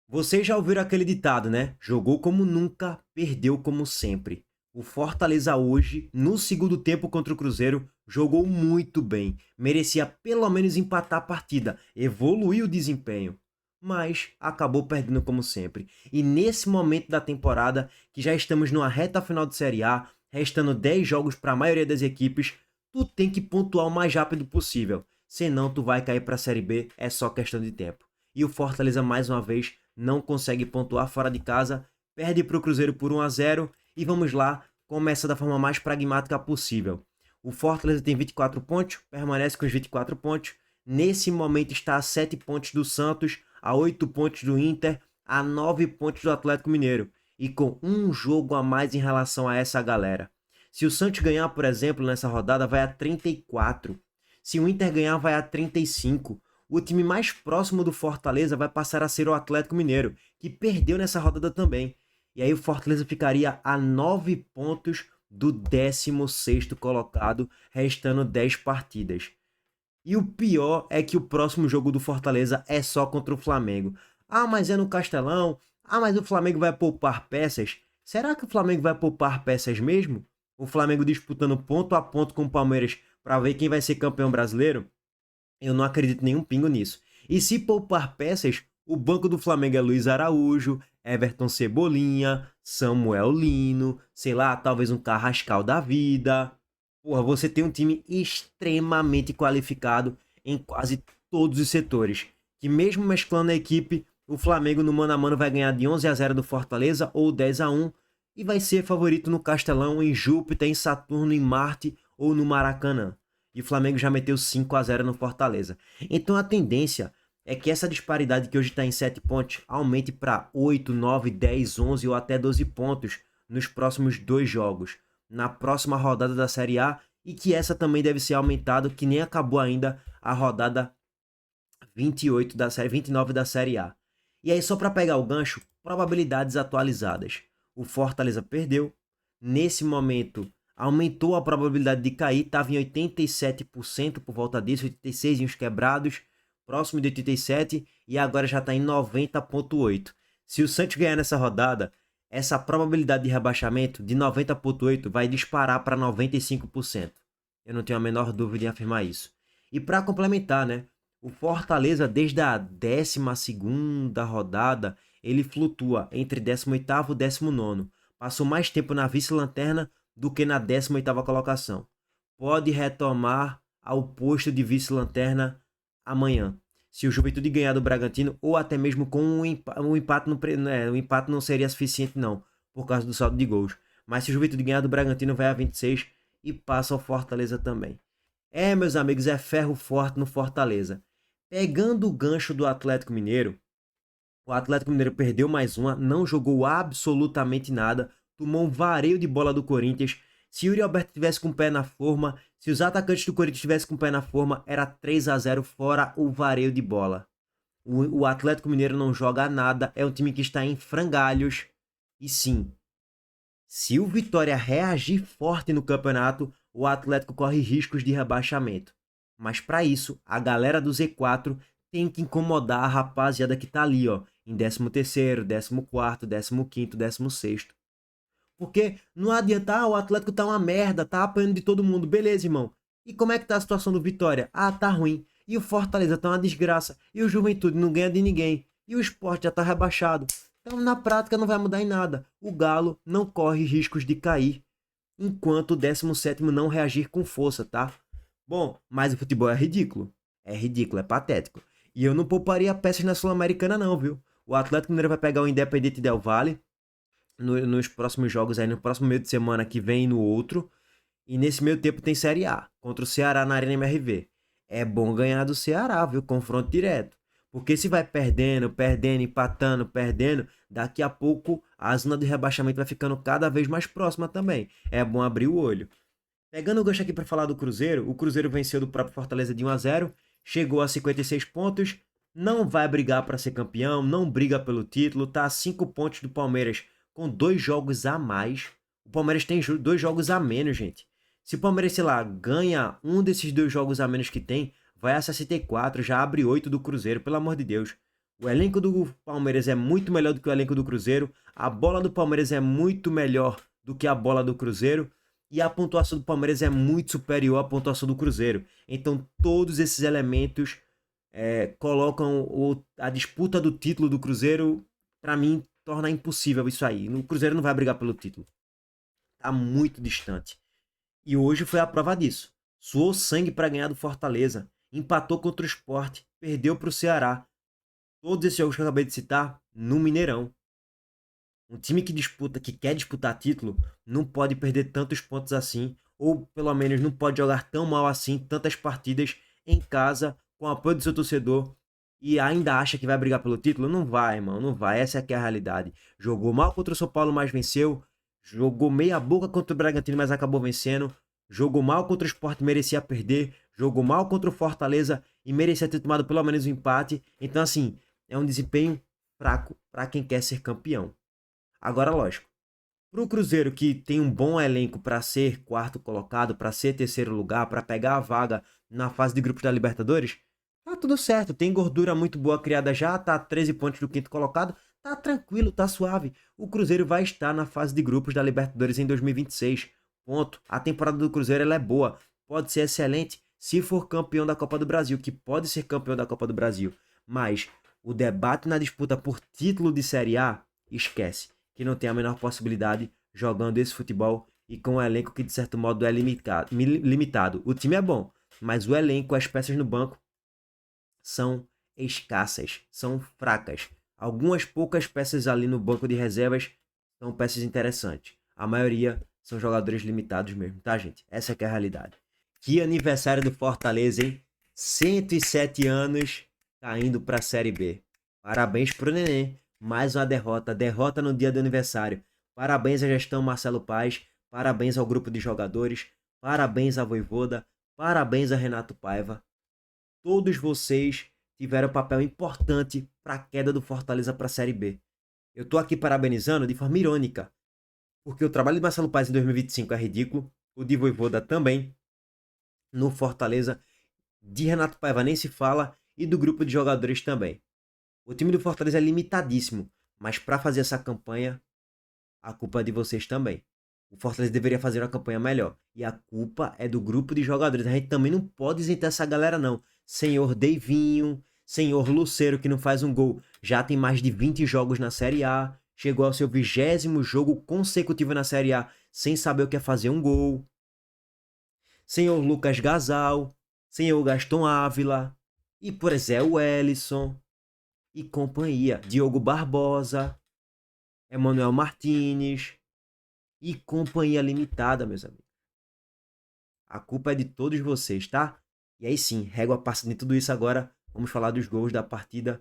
Vocês já ouviram aquele ditado, né? Jogou como nunca, perdeu como sempre. O Fortaleza hoje, no segundo tempo contra o Cruzeiro, jogou muito bem. Merecia pelo menos empatar a partida, evoluir o desempenho. Mas acabou perdendo como sempre. E nesse momento da temporada, que já estamos numa reta final de Série A, restando 10 jogos para a maioria das equipes, tu tem que pontuar o mais rápido possível. Senão tu vai cair para a Série B, é só questão de tempo. E o Fortaleza mais uma vez não consegue pontuar fora de casa, perde para o Cruzeiro por 1-0 e vamos lá, começa da forma mais pragmática possível. O Fortaleza tem 24 pontos, permanece com os 24 pontos, nesse momento está a 7 pontos do Santos, a 8 pontos do Inter, a 9 pontos do Atlético Mineiro e com um jogo a mais em relação a essa galera. Se o Santos ganhar, por exemplo, nessa rodada, vai a 34. Se o Inter ganhar, vai a 35. O time mais próximo do Fortaleza vai passar a ser o Atlético Mineiro, que perdeu nessa rodada também. E aí o Fortaleza ficaria a 9 pontos do 16º colocado, restando 10 partidas. E o pior é que o próximo jogo do Fortaleza é só contra o Flamengo. Ah, mas é no Castelão. Ah, mas o Flamengo vai poupar peças. Será que o Flamengo vai poupar peças mesmo? O Flamengo disputando ponto a ponto com o Palmeiras para ver quem vai ser campeão brasileiro? Eu não acredito nenhum pingo nisso. E se poupar peças, o banco do Flamengo é Luiz Araújo, Everton Cebolinha, Samuel Lino, sei lá, talvez um Carrascal da vida. Porra, você tem um time extremamente qualificado em quase todos os setores. Que mesmo mesclando a equipe, o Flamengo no mano a mano vai ganhar de 11-0 do Fortaleza ou 10-1 e vai ser favorito no Castelão, em Júpiter, em Saturno, em Marte ou no Maracanã. E o Flamengo já meteu 5-0 no Fortaleza. Então a tendência é que essa disparidade que hoje está em 7 pontos aumente para 8, 9, 10, 11 ou até 12 pontos nos próximos dois jogos, na próxima rodada da Série A, e que essa também deve ser aumentada, que nem acabou ainda a rodada 28 da série, 29 da Série A. E aí, só para pegar o gancho, probabilidades atualizadas. O Fortaleza perdeu. Nesse momento, aumentou a probabilidade de cair, estava em 87% por volta disso, 86 em os quebrados, próximo de 87 e agora já está em 90,8. Se o Santos ganhar nessa rodada, essa probabilidade de rebaixamento de 90,8 vai disparar para 95%. Eu não tenho a menor dúvida em afirmar isso. E para complementar, né? O Fortaleza, desde a 12ª rodada, ele flutua entre 18º e 19º. Passou mais tempo na vice-lanterna do que na 18ª colocação. Pode retomar ao posto de vice-lanterna amanhã. Se o Juventude ganhar do Bragantino, ou até mesmo com um empate, o empate não seria suficiente não, por causa do saldo de gols. Mas se o Juventude ganhar do Bragantino, vai a 26 e passa ao Fortaleza também. É, meus amigos, é ferro forte no Fortaleza. Pegando o gancho do Atlético Mineiro, o Atlético Mineiro perdeu mais uma, não jogou absolutamente nada, tomou um vareio de bola do Corinthians. Se Yuri Alberto tivesse com o pé na forma, se os atacantes do Corinthians tivessem com o pé na forma, era 3-0 fora o vareio de bola. O Atlético Mineiro não joga nada, é um time que está em frangalhos. E sim, se o Vitória reagir forte no campeonato, o Atlético corre riscos de rebaixamento. Mas para isso, a galera do Z4 tem que incomodar a rapaziada que tá ali, ó, em 13º, 14º, 15º, 16º. Porque não adianta, o Atlético tá uma merda, tá apanhando de todo mundo. Beleza, irmão. E como é que tá a situação do Vitória? Ah, tá ruim. E o Fortaleza tá uma desgraça. E o Juventude não ganha de ninguém. E o Sport já tá rebaixado. Então, na prática, não vai mudar em nada. O Galo não corre riscos de cair, enquanto o 17º não reagir com força, tá? Bom, mas o futebol é ridículo. É ridículo, é patético. E eu não pouparia peças na Sul-Americana não, viu? O Atlético Mineiro vai pegar o Independente Del Valle nos próximos jogos aí, no próximo meio de semana que vem e no outro. E nesse meio tempo tem Série A, contra o Ceará na Arena MRV. É bom ganhar do Ceará, viu? Confronto direto. Porque se vai perdendo, perdendo, empatando, perdendo, daqui a pouco a zona de rebaixamento vai ficando cada vez mais próxima também. É bom abrir o olho. Pegando o gancho aqui para falar do Cruzeiro, o Cruzeiro venceu do próprio Fortaleza de 1-0, chegou a 56 pontos, não vai brigar para ser campeão, não briga pelo título, tá a 5 pontos do Palmeiras com 2 jogos a mais. O Palmeiras tem 2 jogos a menos, gente. Se o Palmeiras, sei lá, ganha um desses 2 jogos a menos que tem, vai a 64, já abre 8 do Cruzeiro, pelo amor de Deus. O elenco do Palmeiras é muito melhor do que o elenco do Cruzeiro. A bola do Palmeiras é muito melhor do que a bola do Cruzeiro. E a pontuação do Palmeiras é muito superior à pontuação do Cruzeiro. Então todos esses elementos colocam a disputa do título do Cruzeiro, para mim, torna impossível isso aí. O Cruzeiro não vai brigar pelo título. Tá muito distante. E hoje foi a prova disso. Suou sangue para ganhar do Fortaleza. Empatou contra o Sport. Perdeu para o Ceará. Todos esses jogos que eu acabei de citar no Mineirão. Um time que quer disputar título, não pode perder tantos pontos assim, ou pelo menos não pode jogar tão mal assim, tantas partidas em casa, com o apoio do seu torcedor, e ainda acha que vai brigar pelo título. Não vai, irmão, não vai. Essa é a realidade. Jogou mal contra o São Paulo, mas venceu. Jogou meia boca contra o Bragantino, mas acabou vencendo. Jogou mal contra o Sport, merecia perder. Jogou mal contra o Fortaleza e merecia ter tomado pelo menos um empate. Então, assim, é um desempenho fraco para quem quer ser campeão. Agora, lógico, para o Cruzeiro, que tem um bom elenco para ser quarto colocado, para ser terceiro lugar, para pegar a vaga na fase de grupos da Libertadores, tá tudo certo. Tem gordura muito boa criada já, tá a 13 pontos do quinto colocado, tá tranquilo, tá suave. O Cruzeiro vai estar na fase de grupos da Libertadores em 2026. Ponto. A temporada do Cruzeiro ela é boa, pode ser excelente se for campeão da Copa do Brasil, que pode ser campeão da Copa do Brasil. Mas o debate na disputa por título de Série A, esquece, que não tem a menor possibilidade jogando esse futebol e com um elenco que de certo modo é limitado. O time é bom, mas o elenco, as peças no banco são escassas, são fracas. Algumas poucas peças ali no banco de reservas são peças interessantes. A maioria são jogadores limitados mesmo, tá, gente? Essa que é a realidade. Que aniversário do Fortaleza, hein? 107 anos caindo para a Série B. Parabéns pro Nenê. Mais uma derrota no dia do aniversário. Parabéns à gestão Marcelo Paes, parabéns ao grupo de jogadores, parabéns à Vojvoda, parabéns a Renato Paiva. Todos vocês tiveram papel importante para a queda do Fortaleza para a Série B. Eu tô aqui parabenizando de forma irônica, porque o trabalho de Marcelo Paes em 2025 é ridículo, o de Vojvoda também, no Fortaleza, de Renato Paiva nem se fala, e do grupo de jogadores também. O time do Fortaleza é limitadíssimo, mas para fazer essa campanha, a culpa é de vocês também. O Fortaleza deveria fazer uma campanha melhor. E a culpa é do grupo de jogadores. A gente também não pode isentar essa galera, não. Senhor Deivinho, senhor Lucero, que não faz um gol, já tem mais de 20 jogos na Série A. Chegou ao seu 20º jogo consecutivo na Série A, sem saber o que é fazer um gol. Senhor Lucas Gasal, senhor Gaston Ávila, e por exemplo, Wellison e companhia. Diogo Barbosa, Emanuel Martínez e companhia limitada, meus amigos. A culpa é de todos vocês, tá? E aí sim, régua passa de tudo isso agora. Vamos falar dos gols da partida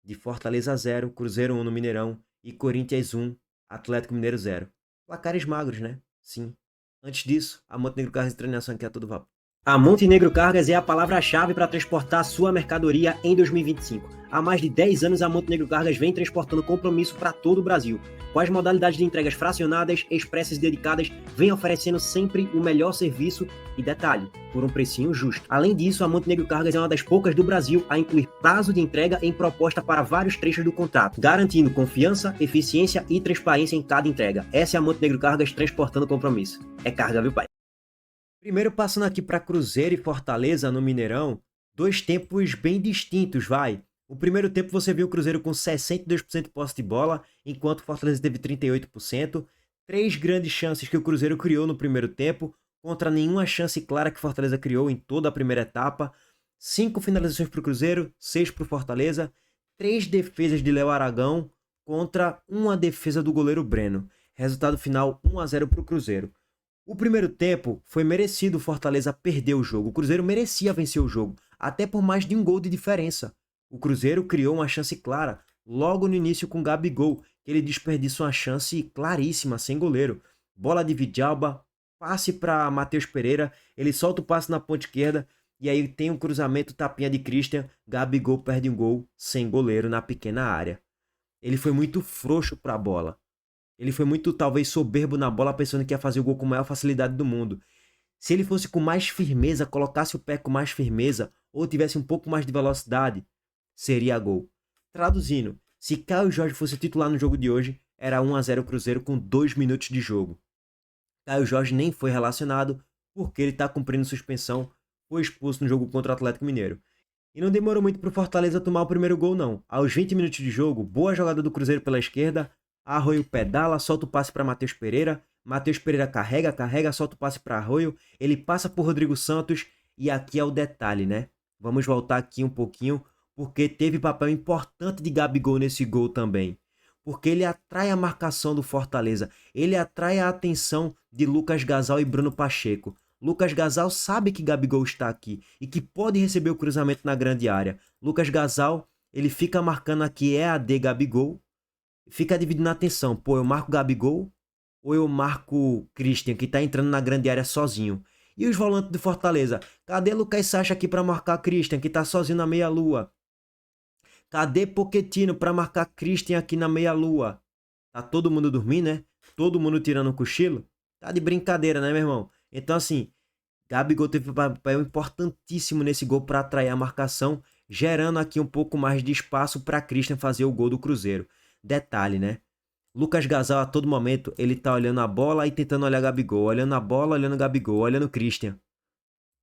de Fortaleza 0, Cruzeiro 1 no Mineirão e Corinthians 1, Atlético Mineiro 0. Placares magros, né? Sim. Antes disso, a Montenegro Cargas de Treinação aqui a todo vapor. A Montenegro Cargas é a palavra-chave para transportar sua mercadoria em 2025. Há mais de 10 anos, a Montenegro Cargas vem transportando compromisso para todo o Brasil. Com as modalidades de entregas fracionadas, expressas e dedicadas, vem oferecendo sempre o melhor serviço e detalhe, por um precinho justo. Além disso, a Montenegro Cargas é uma das poucas do Brasil a incluir prazo de entrega em proposta para vários trechos do contrato, garantindo confiança, eficiência e transparência em cada entrega. Essa é a Montenegro Cargas transportando compromisso. É carga, viu, pai? Primeiro, passando aqui para Cruzeiro e Fortaleza no Mineirão, dois tempos bem distintos, vai. O primeiro tempo você viu o Cruzeiro com 62% de posse de bola, enquanto o Fortaleza teve 38%. 3 grandes chances que o Cruzeiro criou no primeiro tempo, contra nenhuma chance clara que o Fortaleza criou em toda a primeira etapa. 5 finalizações para o Cruzeiro, 6 para o Fortaleza. 3 defesas de Léo Aragão contra uma defesa do goleiro Breno. Resultado final 1-0 para o Cruzeiro. O primeiro tempo foi merecido o Fortaleza perder o jogo. O Cruzeiro merecia vencer o jogo, até por mais de um gol de diferença. O Cruzeiro criou uma chance clara, logo no início com o Gabigol, que ele desperdiça uma chance claríssima, sem goleiro. Bola de Vidalba, passe para Matheus Pereira, ele solta o passe na ponta esquerda, e aí tem um cruzamento, tapinha de Christian, Gabigol perde um gol sem goleiro na pequena área. Ele foi muito frouxo para a bola. Ele foi muito, talvez, soberbo na bola, pensando que ia fazer o gol com a maior facilidade do mundo. Se ele fosse com mais firmeza, colocasse o pé com mais firmeza, ou tivesse um pouco mais de velocidade, seria gol. Traduzindo, se Caio Jorge fosse titular no jogo de hoje, era 1-0 Cruzeiro com 2 minutos de jogo. Caio Jorge nem foi relacionado porque ele está cumprindo suspensão, foi expulso no jogo contra o Atlético Mineiro. E não demorou muito para o Fortaleza tomar o primeiro gol não. Aos 20 minutos de jogo, boa jogada do Cruzeiro pela esquerda, Arroio pedala, solta o passe para Matheus Pereira carrega, solta o passe para Arroio, ele passa por Rodrigo Santos e aqui é o detalhe, né? Vamos voltar aqui um pouquinho, porque teve papel importante de Gabigol nesse gol também. Porque ele atrai a marcação do Fortaleza, ele atrai a atenção de Lucas Gasal e Bruno Pacheco. Lucas Gasal sabe que Gabigol está aqui e que pode receber o cruzamento na grande área. Lucas Gasal, ele fica marcando aqui EAD Gabigol, fica dividindo a atenção. Pô, eu marco Gabigol ou eu marco Christian, que tá entrando na grande área sozinho? E os volantes do Fortaleza? Cadê Lucas Sacha aqui para marcar Christian, que tá sozinho na meia-lua? Cadê Pochettino para marcar Christian aqui na meia-lua? Tá todo mundo dormindo, né? Todo mundo tirando um cochilo? Tá de brincadeira, né, meu irmão? Então, assim, Gabigol teve um papel importantíssimo nesse gol para atrair a marcação, gerando aqui um pouco mais de espaço para Christian fazer o gol do Cruzeiro. Detalhe, né? Lucas Gasal, a todo momento, ele tá olhando a bola e tentando olhar Gabigol. Olhando a bola, olhando Gabigol, olhando Christian.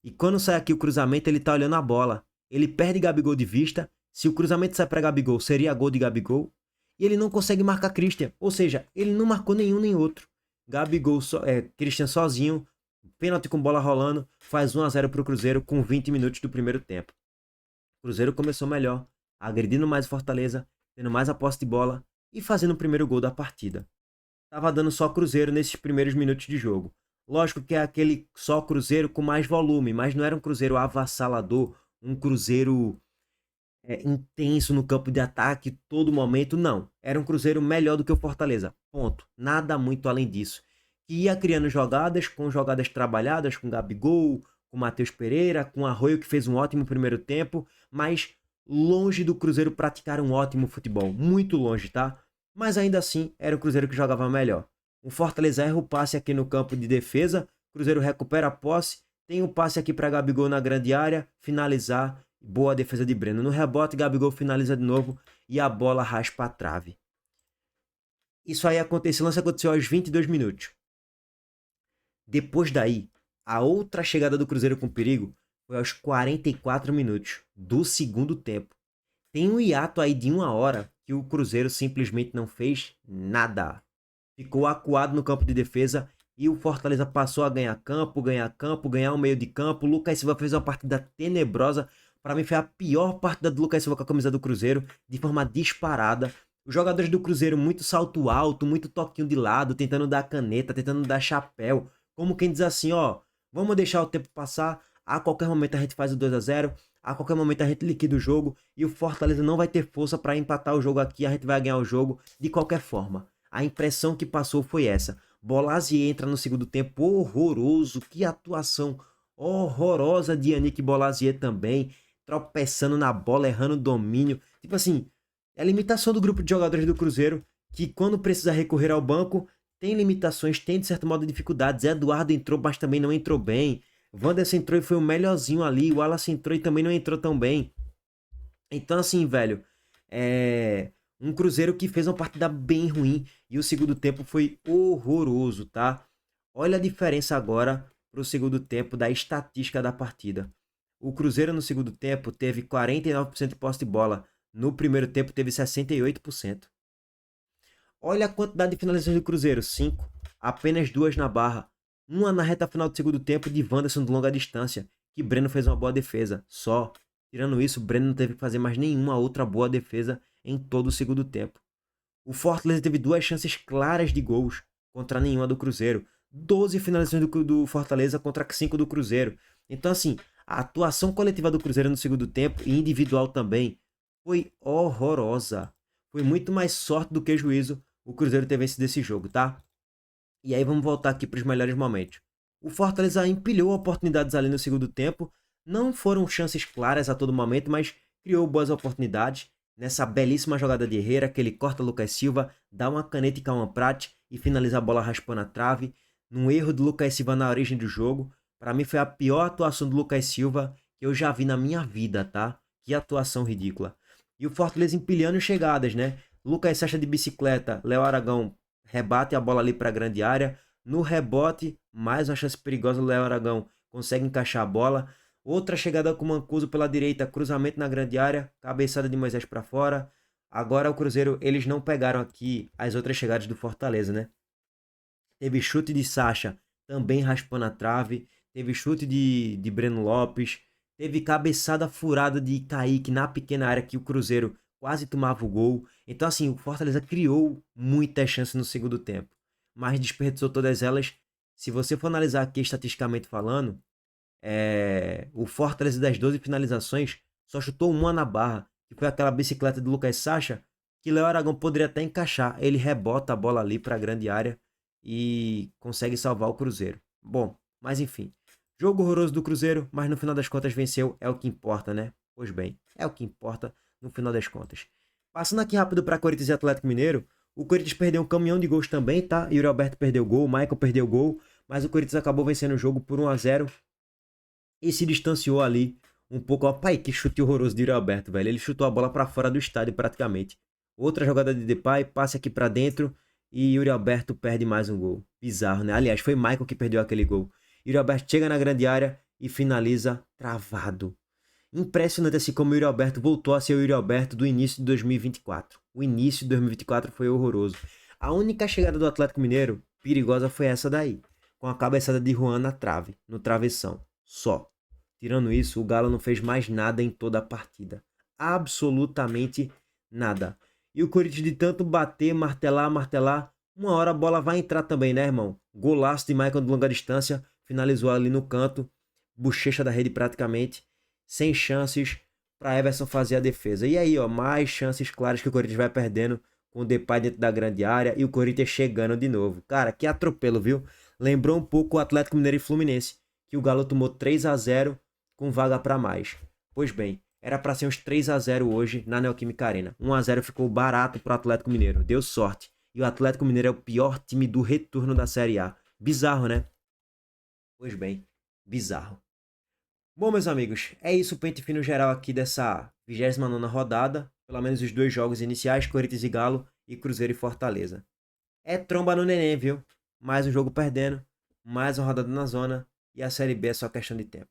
E quando sai aqui o cruzamento, ele tá olhando a bola. Ele perde Gabigol de vista. Se o cruzamento sai para Gabigol, seria gol de Gabigol. E ele não consegue marcar Christian. Ou seja, ele não marcou nenhum nem outro. Gabigol, Christian sozinho, pênalti com bola rolando, faz 1-0 pro Cruzeiro com 20 minutos do primeiro tempo. O Cruzeiro começou melhor, agredindo mais o Fortaleza, tendo mais a posse de bola e fazendo o primeiro gol da partida. Tava dando só Cruzeiro nesses primeiros minutos de jogo. Lógico que é aquele só Cruzeiro com mais volume, mas não era um Cruzeiro avassalador, um Cruzeiro intenso no campo de ataque todo momento, não. Era um Cruzeiro melhor do que o Fortaleza, ponto. Nada muito além disso. Que ia criando jogadas, com jogadas trabalhadas, com Gabigol, com Matheus Pereira, com Arroio, que fez um ótimo primeiro tempo, mas longe do Cruzeiro praticar um ótimo futebol. Muito longe, tá? Mas ainda assim, era o Cruzeiro que jogava melhor. O Fortaleza erra o passe aqui no campo de defesa, o Cruzeiro recupera a posse, tem um passe aqui para Gabigol na grande área, finalizar, boa defesa de Breno. No rebote, Gabigol finaliza de novo e a bola raspa a trave. Isso aí aconteceu, o lance aconteceu aos 22 minutos. Depois daí, a outra chegada do Cruzeiro com perigo foi aos 44 minutos do segundo tempo. Tem um hiato aí de 1 hora que o Cruzeiro simplesmente não fez nada. Ficou acuado no campo de defesa e o Fortaleza passou a ganhar campo, ganhar o meio de campo. O Lucas Silva fez uma partida tenebrosa. Para mim foi a pior partida do Lucas Silva com a camisa do Cruzeiro, de forma disparada. Os jogadores do Cruzeiro muito salto alto, muito toquinho de lado, tentando dar caneta, tentando dar chapéu. Como quem diz assim, ó, vamos deixar o tempo passar, a qualquer momento a gente faz o 2-0, a qualquer momento a gente liquida o jogo e o Fortaleza não vai ter força para empatar o jogo aqui, a gente vai ganhar o jogo de qualquer forma. A impressão que passou foi essa. Bolasie entra no segundo tempo horroroso, que atuação horrorosa de Yannick Bolasie também, tropeçando na bola, errando o domínio. Tipo assim, é a limitação do grupo de jogadores do Cruzeiro, que quando precisa recorrer ao banco, tem limitações, tem de certo modo dificuldades. Eduardo entrou, mas também não entrou bem. Wanderson entrou e foi o melhorzinho ali. O Wallace entrou e também não entrou tão bem. Então, assim, velho, um Cruzeiro que fez uma partida bem ruim e o segundo tempo foi horroroso, tá? Olha a diferença agora pro segundo tempo da estatística da partida. O Cruzeiro no segundo tempo teve 49% de posse de bola. No primeiro tempo teve 68%. Olha a quantidade de finalizações do Cruzeiro, 5. Apenas 2 na barra. Uma na reta final do segundo tempo de Wanderson de longa distância, que Breno fez uma boa defesa, só. Tirando isso, Breno não teve que fazer mais nenhuma outra boa defesa em todo o segundo tempo. O Fortaleza teve 2 chances claras de gols contra nenhuma do Cruzeiro. 12 finalizações do Fortaleza contra 5 do Cruzeiro. Então, assim, a atuação coletiva do Cruzeiro no segundo tempo, e individual também, foi horrorosa. Foi muito mais sorte do que juízo o Cruzeiro ter vencido esse jogo, tá? E aí vamos voltar aqui para os melhores momentos. O Fortaleza empilhou oportunidades ali no segundo tempo. Não foram chances claras a todo momento, mas criou boas oportunidades. Nessa belíssima jogada de Herrera, que ele corta Lucas Silva, dá uma caneta em Cauã Prat e finaliza a bola raspando a trave. Num erro do Lucas Silva na origem do jogo. Para mim foi a pior atuação do Lucas Silva que eu já vi na minha vida, tá? Que atuação ridícula. E o Fortaleza empilhando chegadas, né? Lucas Sacha de bicicleta, Léo Aragão rebate a bola ali para a grande área. No rebote, mais uma chance perigosa, o Léo Aragão consegue encaixar a bola. Outra chegada com o Mancuso pela direita, cruzamento na grande área, cabeçada de Moisés para fora. Agora o Cruzeiro, eles não pegaram aqui as outras chegadas do Fortaleza, né? Teve chute de Sacha, também raspando a trave. Teve chute de Breno Lopes. Teve cabeçada furada de Kaique na pequena área que o Cruzeiro quase tomava o gol. Então, assim, o Fortaleza criou muitas chances no segundo tempo, mas desperdiçou todas elas. Se você for analisar aqui estatisticamente falando, o Fortaleza das 12 finalizações só chutou uma na barra, que foi aquela bicicleta do Lucas Sacha, que Léo Aragão poderia até encaixar. Ele rebota a bola ali para a grande área e consegue salvar o Cruzeiro. Bom, mas enfim. Jogo horroroso do Cruzeiro, mas no final das contas venceu, é o que importa, né? Pois bem, é o que importa no final das contas. Passando aqui rápido para Corinthians e Atlético Mineiro, o Corinthians perdeu um caminhão de gols também, tá? Yuri Alberto perdeu gol, o Michael perdeu gol, mas o Corinthians acabou vencendo o jogo por 1-0 e se distanciou ali um pouco. Ó, pai, que chute horroroso de Yuri Alberto, velho. Ele chutou a bola para fora do estádio praticamente. Outra jogada de Depay, passe aqui para dentro e Yuri Alberto perde mais um gol. Bizarro, né? Aliás, foi Michael que perdeu aquele gol. Yuri Alberto chega na grande área e finaliza travado. Impressionante assim como o Yuri Alberto voltou a ser o Yuri Alberto do início de 2024. O início de 2024 foi horroroso. A única chegada do Atlético Mineiro perigosa foi essa daí, com a cabeçada de Juan na trave, no travessão. Só. Tirando isso, o Galo não fez mais nada em toda a partida. Absolutamente nada. E o Corinthians de tanto bater, martelar, martelar, uma hora a bola vai entrar também, né, irmão? Golaço de Michael de longa distância, finalizou ali no canto, bochecha da rede praticamente, sem chances para Everson fazer a defesa. E aí, ó, mais chances claras que o Corinthians vai perdendo com o Depay dentro da grande área e o Corinthians chegando de novo. Cara, que atropelo, viu? Lembrou um pouco o Atlético Mineiro e Fluminense, que o Galo tomou 3-0 com vaga para mais. Pois bem, era para ser uns 3-0 hoje na Neoquímica Arena. 1-0 ficou barato pro Atlético Mineiro, deu sorte. E o Atlético Mineiro é o pior time do retorno da Série A. Bizarro, né? Pois bem, bizarro. Bom, meus amigos, é isso o pente fino geral aqui dessa 29ª rodada. Pelo menos os dois jogos iniciais, Corinthians e Galo e Cruzeiro e Fortaleza. É tromba no neném, viu? Mais um jogo perdendo, mais uma rodada na zona e a Série B é só questão de tempo.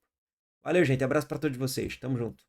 Valeu, gente. Abraço pra todos vocês. Tamo junto.